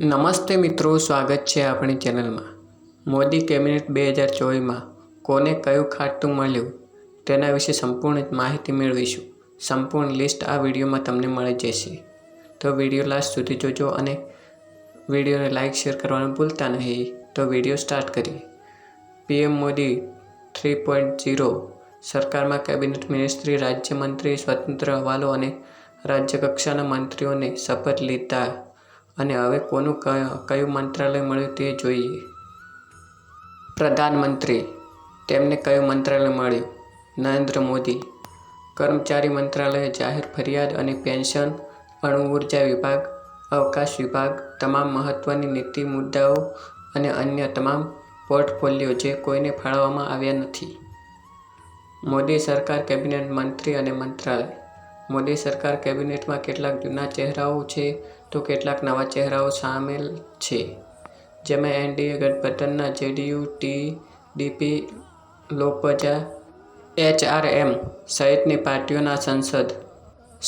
નમસ્તે મિત્રો, સ્વાગત છે આપણી ચેનલમાં। મોદી કેબિનેટ 2024માં કોને કયું ખાતું મળ્યું તેના વિશે સંપૂર્ણ માહિતી મેળવીશું। સંપૂર્ણ લિસ્ટ આ વિડીયોમાં તમને મળી જશે, તો વિડીયો લાસ્ટ સુધી જોજો અને વિડીયોને લાઇક શેર કરવાનું ભૂલતા નહીં। તો વિડીયો સ્ટાર્ટ કરીએ। પીએમ મોદી 3.0 સરકારમાં કેબિનેટ મિનિસ્ટ્રી, રાજ્યમંત્રી, સ્વતંત્ર હવાલો અને રાજ્યકક્ષાના મંત્રીઓને શપથ લીધા અને હવે કોનું કયું મંત્રાલય મળ્યું તે જોઈએ। પ્રધાનમંત્રી, તેમને કયું મંત્રાલય મળ્યું? નરેન્દ્ર મોદી। કર્મચારી મંત્રાલય, જાહેર ફરિયાદ અને પેન્શન, અણુ ઉર્જા વિભાગ, અવકાશ વિભાગ, તમામ મહત્વની નીતિ મુદ્દાઓ અને અન્ય તમામ પોર્ટફોલિયો જે કોઈને ફાળવવામાં આવ્યા નથી। મોદી સરકાર કેબિનેટ મંત્રી અને મંત્રાલય। મોદી સરકાર કેબિનેટમાં કેટલાક જૂના ચહેરાઓ છે તો કેટલાક નવા ચહેરાઓ સામેલ છે, જેમાં એનડીએ ગઠબંધનના જેડીયુ, ટીડીપી, લોપજા, એચઆરએમ સહિતની પાર્ટીઓના સંસદ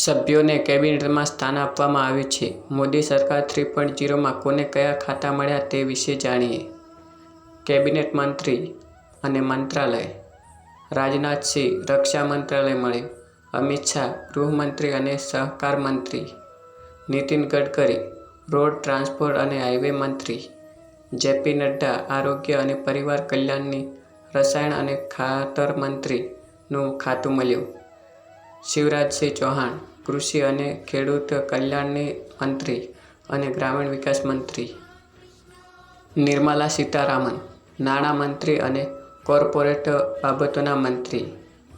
સભ્યોને કેબિનેટમાં સ્થાન આપવામાં આવ્યું છે। મોદી સરકાર 3.0માં કોને કયા ખાતા મળ્યા તે વિશે જાણીએ। કેબિનેટ મંત્રી અને મંત્રાલય। રાજનાથસિંહ રક્ષા મંત્રાલય મળ્યું, અમિત શાહ ગૃહમંત્રી અને સહકાર મંત્રી, નીતિન ગડકરી રોડ ટ્રાન્સપોર્ટ અને હાઈવે મંત્રી, જેપી નડ્ડા આરોગ્ય અને પરિવાર કલ્યાણની રસાયણ અને ખાતર મંત્રીનું ખાતું મળ્યું, શિવરાજસિંહ ચૌહાણ કૃષિ અને ખેડૂત કલ્યાણની મંત્રી અને ગ્રામીણ વિકાસ મંત્રી, નિર્મલા સીતારામન નાણાં મંત્રી અને કોર્પોરેટ બાબતોના મંત્રી,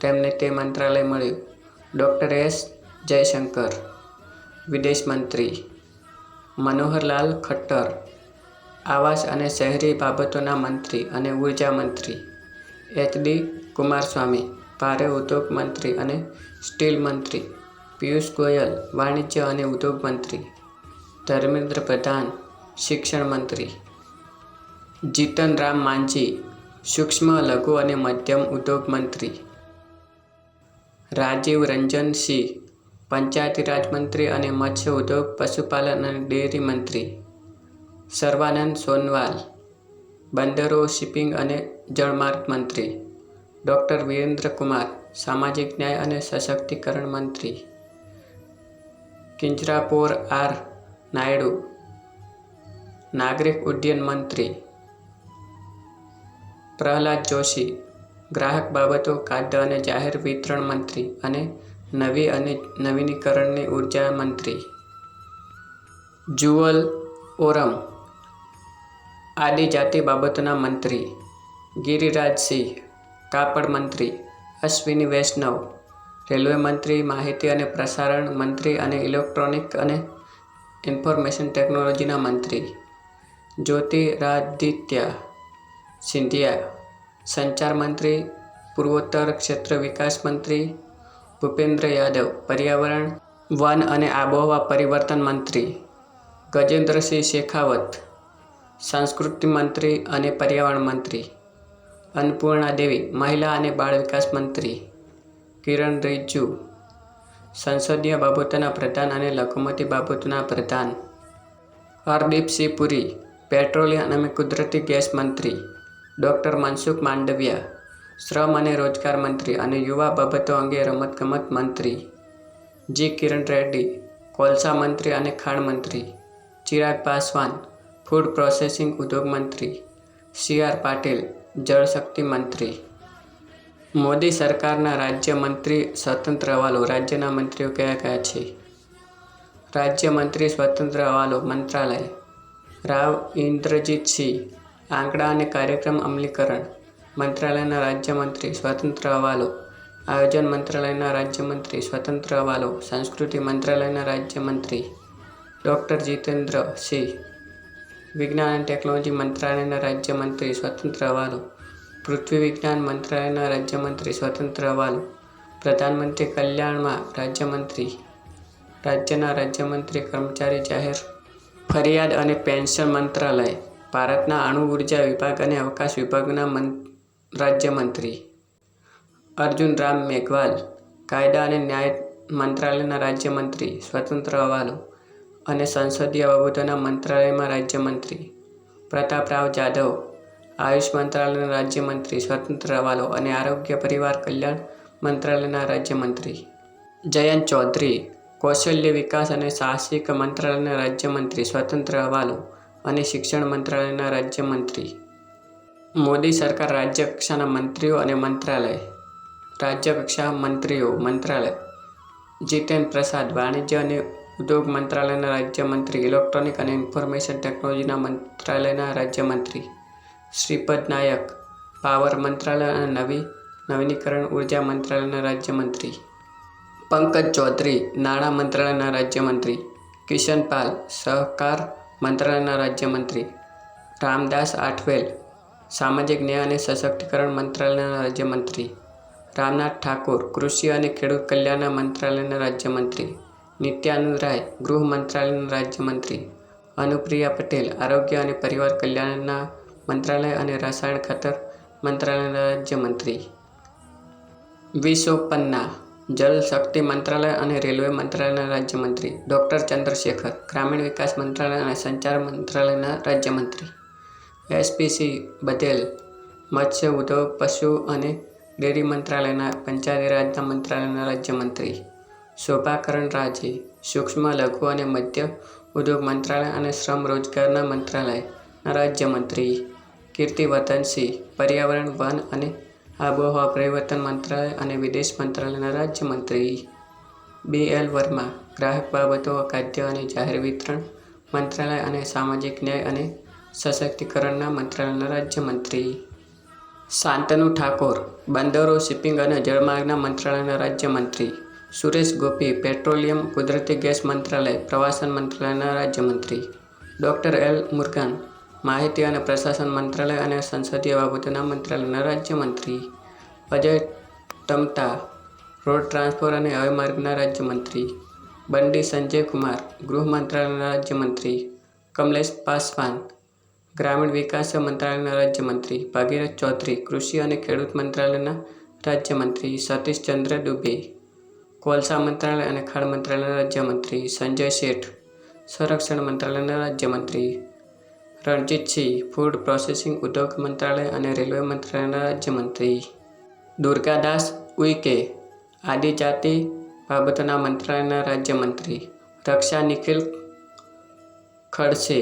તેમને તે મંત્રાલય મળ્યું। ડૉક્ટર એસ જયશંકર વિદેશ મંત્રી, મનોહરલાલ ખટ્ટર આવાસ અને શહેરી બાબતોના મંત્રી અને ઉર્જા મંત્રી, એચડી કુમારસ્વામી ભારે ઉદ્યોગ મંત્રી અને સ્ટીલ મંત્રી, પિયુષ ગોયલ વાણિજ્ય અને ઉદ્યોગ મંત્રી, ધર્મેન્દ્ર પ્રધાન શિક્ષણ મંત્રી, જીતન રામ માંઝી સૂક્ષ્મ લઘુ અને મધ્યમ ઉદ્યોગ મંત્રી, રાજીવ રંજન સિંહ પંચાયતી રાજ મંત્રી અને મત્સ્ય ઉદ્યોગ, પશુપાલન અને ડેરી મંત્રી, સર્વાનંદ સોનોવાલ બંદરો, શિપિંગ અને જળમાર્ગ મંત્રી, ડૉક્ટર વીરેન્દ્ર કુમાર સામાજિક ન્યાય અને સશક્તિકરણ મંત્રી, કિંજરાપોર આર નાયડુ નાગરિક ઉડ્ડયન મંત્રી, પ્રહલાદ જોશી ગ્રાહક બાબતો, ખાદ્ય અને જાહેર વિતરણ મંત્રી અને નવી અને નવીનીકરણીય ઉર્જા મંત્રી, જુઅલ ઓરમ આદિજાતિ બાબતોના મંત્રી, ગિરિરાજસિંહ કાપડ મંત્રી, અશ્વિની વૈષ્ણવ રેલવે મંત્રી, માહિતી અને પ્રસારણ મંત્રી અને ઇલેક્ટ્રોનિક અને ઇન્ફોર્મેશન ટેકનોલોજીના મંત્રી, જ્યોતિરાદિત્ય સિંધિયા સંચાર મંત્રી, પૂર્વોત્તર ક્ષેત્ર વિકાસ મંત્રી, ભૂપેન્દ્ર યાદવ પર્યાવરણ, વન અને આબોહવા પરિવર્તન મંત્રી, ગજેન્દ્રસિંહ શેખાવત સંસ્કૃતિ મંત્રી અને પર્યાવરણ મંત્રી, અન્નપૂર્ણા દેવી મહિલા અને બાળ વિકાસ મંત્રી, કિરણ રિજિજુ સંસદીય બાબતોના પ્રધાન અને લઘુમતી બાબતોના પ્રધાન, હરદીપસિંહ પુરી પેટ્રોલિયમ અને કુદરતી ગેસ મંત્રી, ડૉક્ટર મનસુખ માંડવિયા શ્રમ અને રોજગાર મંત્રી અને યુવા બાબતો અંગે રમતગમત મંત્રી, જી કિરણ રેડ્ડી કોલસા મંત્રી અને ખાણ મંત્રી, ચિરાગ પાસવાન ફૂડ પ્રોસેસિંગ ઉદ્યોગ મંત્રી, સી.આર. પાટીલ જળશક્તિ મંત્રી। મોદી સરકારના રાજ્ય મંત્રી સ્વતંત્ર હવાલો। રાજ્યના મંત્રીઓ કયા કયા છે? રાજ્ય મંત્રી સ્વતંત્ર હવાલો મંત્રાલય, રાવ ઇન્દ્રજીતસિંહ આંકડા અને કાર્યક્રમ અમલીકરણ મંત્રાલયના રાજ્યમંત્રી સ્વતંત્ર હવાલો, આયોજન મંત્રાલયના રાજ્યમંત્રી સ્વતંત્ર હવાલો, સંસ્કૃતિ મંત્રાલયના રાજ્યમંત્રી ડૉક્ટર જીતેન્દ્ર સિંહ, વિજ્ઞાન અને ટેકનોલોજી મંત્રાલયના રાજ્યમંત્રી સ્વતંત્ર હવાલો, પૃથ્વી વિજ્ઞાન મંત્રાલયના રાજ્યમંત્રી સ્વતંત્ર હવાલો, પ્રધાનમંત્રી કલ્યાણમાં રાજ્યમંત્રી, રાજ્યના રાજ્યમંત્રી કર્મચારી, જાહેર ફરિયાદ અને પેન્શન મંત્રાલય, ભારતના અણુ ઉર્જા વિભાગ અને અવકાશ વિભાગના રાજ્યમંત્રી, અર્જુન રામ મેઘવાલ કાયદા અને ન્યાય મંત્રાલયના રાજ્યમંત્રી સ્વતંત્ર હવાલો, અને સંસદીય બાબતોના મંત્રાલયમાં રાજ્યમંત્રી. પ્રતાપરાવ જાધવ આયુષ મંત્રાલયના રાજ્યમંત્રી સ્વતંત્ર હવાલો અને આરોગ્ય પરિવાર કલ્યાણ મંત્રાલયના રાજ્યમંત્રી. જયંત ચૌધરી કૌશલ્ય વિકાસ અને સાહસિક મંત્રાલયના રાજ્યમંત્રી સ્વતંત્ર હવાલો અને શિક્ષણ મંત્રાલયના રાજ્યમંત્રી. મોદી સરકાર રાજ્ય કક્ષાના મંત્રીઓ અને મંત્રાલય. રાજ્ય કક્ષા મંત્રીઓ મંત્રાલય. જીતેન્દ્ર પ્રસાદ વાણિજ્ય અને ઉદ્યોગ મંત્રાલયના રાજ્યમંત્રી. ઇલેક્ટ્રોનિક અને ઇન્ફોર્મેશન ટેકનોલોજીના મંત્રાલયના રાજ્યમંત્રી. શ્રીપદ નાયક પાવર મંત્રાલય અને નવીનીકરણ ઉર્જા મંત્રાલયના રાજ્યમંત્રી. પંકજ ચૌધરી નાણાં મંત્રાલયના રાજ્યમંત્રી. કિશન પાલ સહકાર મંત્રાલયના રાજ્યમંત્રી. રામદાસ આઠવલે સામાજિક ન્યાય અને સશક્તિકરણ મંત્રાલયના રાજ્યમંત્રી. રામનાથ ઠાકુર કૃષિ અને ખેડૂત કલ્યાણ મંત્રાલયના રાજ્યમંત્રી. નિત્યાનંદ રાય ગૃહ મંત્રાલયના રાજ્યમંત્રી. અનુપ્રિયા પટેલ આરોગ્ય અને પરિવાર કલ્યાણના મંત્રાલય અને રસાયણ ખાતર મંત્રાલયના રાજ્યમંત્રી. વી સોપન્ના જલ શક્તિ મંત્રાલય અને રેલવે મંત્રાલયના રાજ્યમંત્રી. ડૉક્ટર ચંદ્રશેખર ગ્રામીણ વિકાસ મંત્રાલય અને સંચાર મંત્રાલયના રાજ્યમંત્રી. એસપી બધેલ મત્સ્ય ઉદ્યોગ પશુ અને ડેરી મંત્રાલયના પંચાયતી રાજના મંત્રાલયના રાજ્યમંત્રી. શોભા કરંદલાજે સૂક્ષ્મ લઘુ અને મધ્ય ઉદ્યોગ મંત્રાલય અને શ્રમ રોજગારના મંત્રાલયના રાજ્યમંત્રી. કીર્તિવર્ધનસિંહ પર્યાવરણ વન અને આબોહવા પરિવર્તન મંત્રાલય અને વિદેશ મંત્રાલયના રાજ્યમંત્રી. BL વર્મા ગ્રાહક બાબતો ખાદ્ય અને જાહેર વિતરણ મંત્રાલય અને સામાજિક ન્યાય અને સશક્તિકરણના મંત્રાલયના રાજ્યમંત્રી. શાંતનુ ઠાકોર બંદરો શિપિંગ અને જળમાર્ગના મંત્રાલયના રાજ્યમંત્રી. સુરેશ ગોપી પેટ્રોલિયમ કુદરતી ગેસ મંત્રાલય પ્રવાસન મંત્રાલયના રાજ્યમંત્રી. ડૉક્ટર એલ મુરુગન માહિતી અને પ્રશાસન મંત્રાલય અને સંસદીય બાબતોના મંત્રાલયના રાજ્યમંત્રી. અજય ટમટા રોડ ટ્રાન્સપોર્ટ અને હવાઈ માર્ગના રાજ્યમંત્રી. બંડી સંજય કુમાર ગૃહ મંત્રાલયના રાજ્યમંત્રી. કમલેશ પાસવાન ગ્રામીણ વિકાસ મંત્રાલયના રાજ્યમંત્રી. ભાગીરથ ચૌધરી કૃષિ અને ખેડૂત મંત્રાલયના રાજ્યમંત્રી. સતીશચંદ્ર દુબે કોલસા મંત્રાલય અને ખાણ મંત્રાલયના રાજ્યમંત્રી. સંજય શેઠ સંરક્ષણ મંત્રાલયના રાજ્યમંત્રી. રણજીતસિંહ ફૂડ પ્રોસેસિંગ ઉદ્યોગ મંત્રાલય અને રેલવે મંત્રાલયના રાજ્યમંત્રી. દુર્ગાદાસ ઉઇકે આદિજાતિ બાબતોના મંત્રાલયના રાજ્યમંત્રી. રક્ષા નિખિલ ખડસે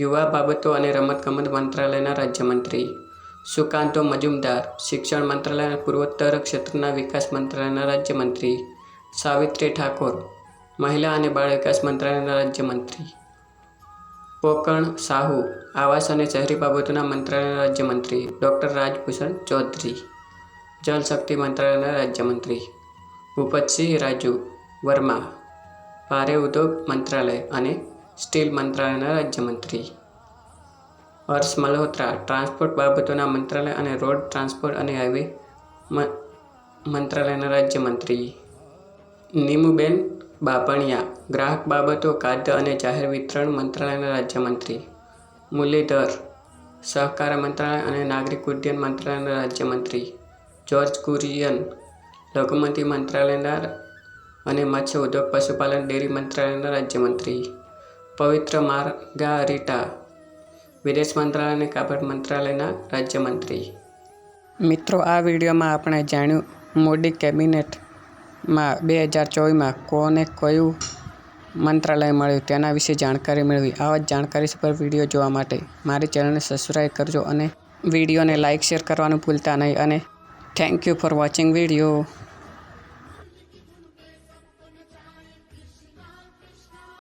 યુવા બાબતો અને રમતગમત મંત્રાલયના રાજ્યમંત્રી. સુકાંતો મજુમદાર શિક્ષણ મંત્રાલય અને પૂર્વોત્તર ક્ષેત્રના વિકાસ મંત્રાલયના રાજ્યમંત્રી. સાવિત્રી ઠાકોર મહિલા અને બાળ વિકાસ મંત્રાલયના રાજ્યમંત્રી. પોકણ સાહુ આવાસ અને શહેરી બાબતોના મંત્રાલયના રાજ્યમંત્રી. ડૉક્ટર રાજભૂષણ ચૌધરી જલશક્તિ મંત્રાલયના રાજ્યમંત્રી. ભૂપતસિંહ રાજુ વર્મા ભારે ઉદ્યોગ મંત્રાલય અને સ્ટીલ મંત્રાલયના રાજ્યમંત્રી. હર્ષ મલ્હોત્રા ટ્રાન્સપોર્ટ બાબતોના મંત્રાલય અને રોડ ટ્રાન્સપોર્ટ અને હાઇવે મંત્રાલયના રાજ્યમંત્રી. નીમુબેન બાભણિયા ગ્રાહક બાબતો ખાદ્ય અને જાહેર વિતરણ મંત્રાલયના રાજ્યમંત્રી. મુરલીધર સહકાર મંત્રાલય અને નાગરિક ઉડ્ડયન મંત્રાલયના રાજ્યમંત્રી. જ્યોર્જ કુરિયન લઘુમતી મંત્રાલયના અને મત્સ્ય ઉદ્યોગ પશુપાલન ડેરી મંત્રાલયના રાજ્યમંત્રી. પવિત્ર માર્ગારીટા વિદેશ મંત્રાલય અને કાપડ મંત્રાલયના રાજ્યમંત્રી. મિત્રો આ વિડીયોમાં આપણે જાણ્યું મોદી કેબિનેટમાં 2024માં કોને કયું મંત્રાલય મળ્યું તેના વિશે જાણકારી મેળવી. આવા જ જાણકારી પર વિડીયો જોવા માટે મારી ચેનલને સબસ્ક્રાઈબ કરજો અને વિડીયોને લાઇક શેર કરવાનું ભૂલતા નહીં. અને thank you for watching video.